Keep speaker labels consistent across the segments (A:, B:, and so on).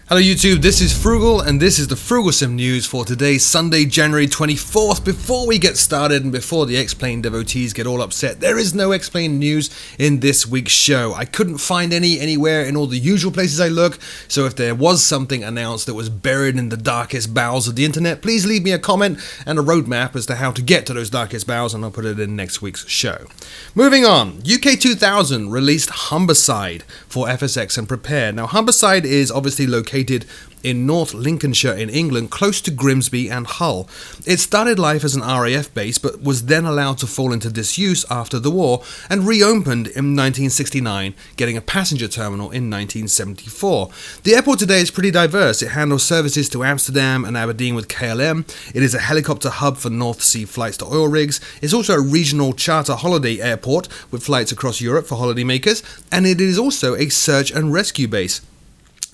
A: Hello YouTube, this is Frugal and this is the Frooglesim news for today, Sunday, January 24th. Before we get started and before the X-Plane devotees get all upset, there is no X-Plane news in this week's show. I couldn't find anywhere in all the usual places I look, so if there was something announced that was buried in the darkest bowels of the internet, please leave me a comment and a roadmap as to how to get to those darkest bowels and I'll put it in next week's show. Moving on, UK 2000 released Humberside for FSX and Prepared. Now Humberside is obviously located in North Lincolnshire in England, close to Grimsby and Hull. It started life as an RAF base but was then allowed to fall into disuse after the war and reopened in 1969, getting a passenger terminal in 1974. The airport today is pretty diverse. It handles services to Amsterdam and Aberdeen with KLM. It is a helicopter hub for North Sea flights to oil rigs. It's also a regional charter holiday airport with flights across Europe for holidaymakers, and it is also a search and rescue base.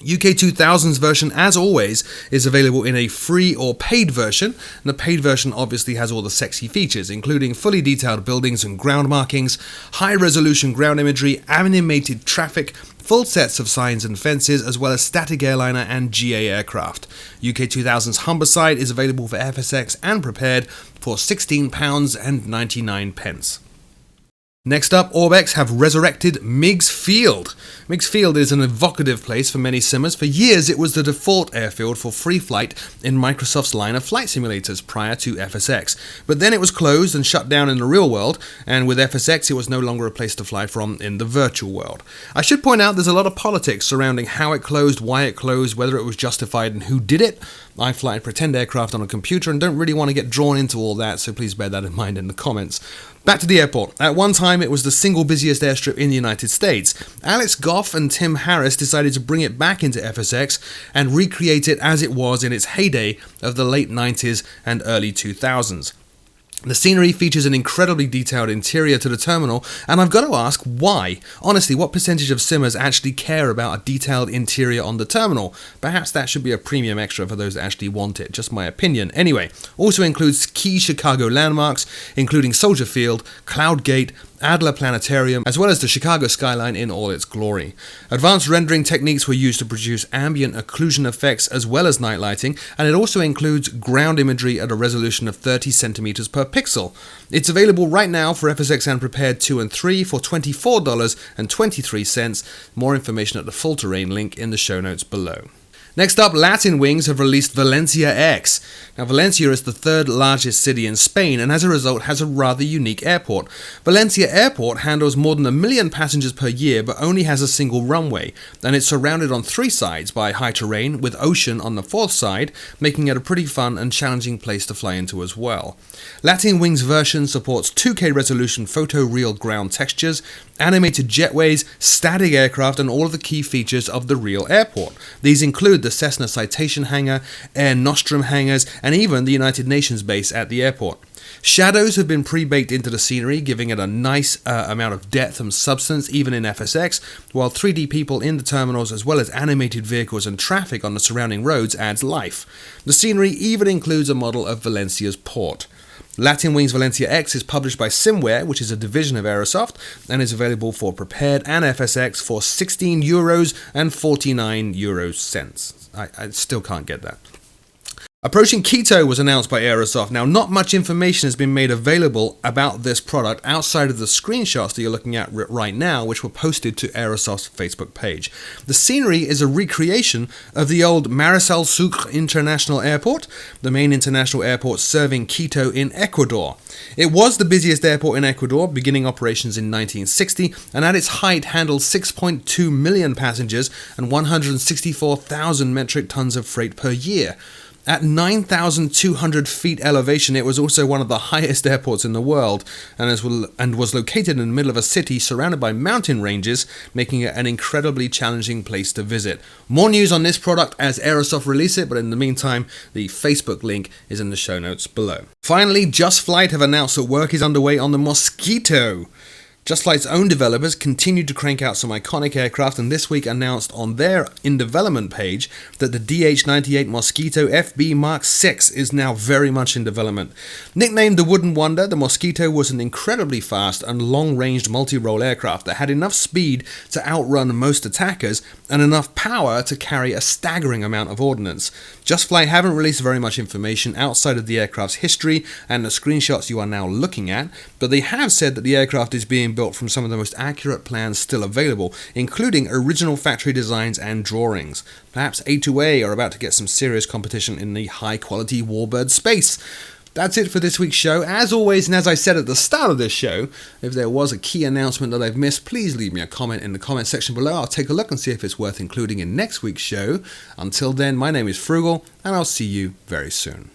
A: UK 2000's version, as always, is available in a free or paid version, and the paid version obviously has all the sexy features, including fully detailed buildings and ground markings, high-resolution ground imagery, animated traffic, full sets of signs and fences, as well as static airliner and GA aircraft. UK 2000's Humberside is available for FSX and Prepared for £16.99. Next up, Orbex have resurrected Meigs Field. Meigs Field is an evocative place for many simmers. For years, it was the default airfield for free flight in Microsoft's line of flight simulators prior to FSX. But then it was closed and shut down in the real world, and with FSX, it was no longer a place to fly from in the virtual world. I should point out there's a lot of politics surrounding how it closed, why it closed, whether it was justified, and who did it. I fly pretend aircraft on a computer and don't really want to get drawn into all that, so please bear that in mind in the comments. Back to the airport. At one time, it was the single busiest airstrip in the United States. Alex Goff and Tim Harris decided to bring it back into FSX and recreate it as it was in its heyday of the late 90s and early 2000s. The scenery features an incredibly detailed interior to the terminal, and I've got to ask why. Honestly, what percentage of simmers actually care about a detailed interior on the terminal? Perhaps that should be a premium extra for those that actually want it, just my opinion. Anyway, also includes key Chicago landmarks, including Soldier Field, Cloud Gate, Adler Planetarium, as well as the Chicago skyline in all its glory. Advanced rendering techniques were used to produce ambient occlusion effects as well as night lighting, and it also includes ground imagery at a resolution of 30 centimeters per pixel. It's available right now for FSX and Prepared 2 and 3 for $24.23. More information at the Full Terrain link in the show notes below. Next up, Latin Wings have released Valencia X. Now, Valencia is the third largest city in Spain and as a result has a rather unique airport. Valencia Airport handles more than 1 million passengers per year but only has a single runway, and it's surrounded on 3 sides by high terrain with ocean on the 4th side, making it a pretty fun and challenging place to fly into as well. Latin Wings version supports 2K resolution photoreal ground textures, animated jetways, static aircraft, and all of the key features of the real airport. These include the Cessna Citation Hangar, Air Nostrum hangars, and even the United Nations base at the airport. Shadows have been pre-baked into the scenery, giving it a nice amount of depth and substance even in FSX, while 3D people in the terminals as well as animated vehicles and traffic on the surrounding roads adds life. The scenery even includes a model of Valencia's port. Latin Wings Valencia X is published by Simware, which is a division of Aerosoft, and is available for Prepared and FSX for €16 and 49 cents. I still can't get that. Approaching Quito was announced by Aerosoft. Now, not much information has been made available about this product outside of the screenshots that you're looking at right now, which were posted to Aerosoft's Facebook page. The scenery is a recreation of the old Marisol Sucre International Airport, the main international airport serving Quito in Ecuador. It was the busiest airport in Ecuador, beginning operations in 1960, and at its height handled 6.2 million passengers and 164,000 metric tons of freight per year. At 9,200 feet elevation, it was also one of the highest airports in the world and was located in the middle of a city surrounded by mountain ranges, making it an incredibly challenging place to visit. More news on this product as Aerosoft release it, but in the meantime, the Facebook link is in the show notes below. Finally, Just Flight have announced that work is underway on the Mosquito. Just Flight's own developers continued to crank out some iconic aircraft, and this week announced on their in-development page that the DH-98 Mosquito FB Mark VI is now very much in development. Nicknamed the Wooden Wonder, the Mosquito was an incredibly fast and long-ranged multi-role aircraft that had enough speed to outrun most attackers and enough power to carry a staggering amount of ordnance. Just Flight haven't released very much information outside of the aircraft's history and the screenshots you are now looking at, but they have said that the aircraft is being built from some of the most accurate plans still available, including original factory designs and drawings. Perhaps A2A are about to get some serious competition in the high-quality warbird space. That's it for this week's show. As always, and as I said at the start of this show, if there was a key announcement that I've missed, please leave me a comment in the comment section below. I'll take a look and see if it's worth including in next week's show. Until then, my name is Frugal, and I'll see you very soon.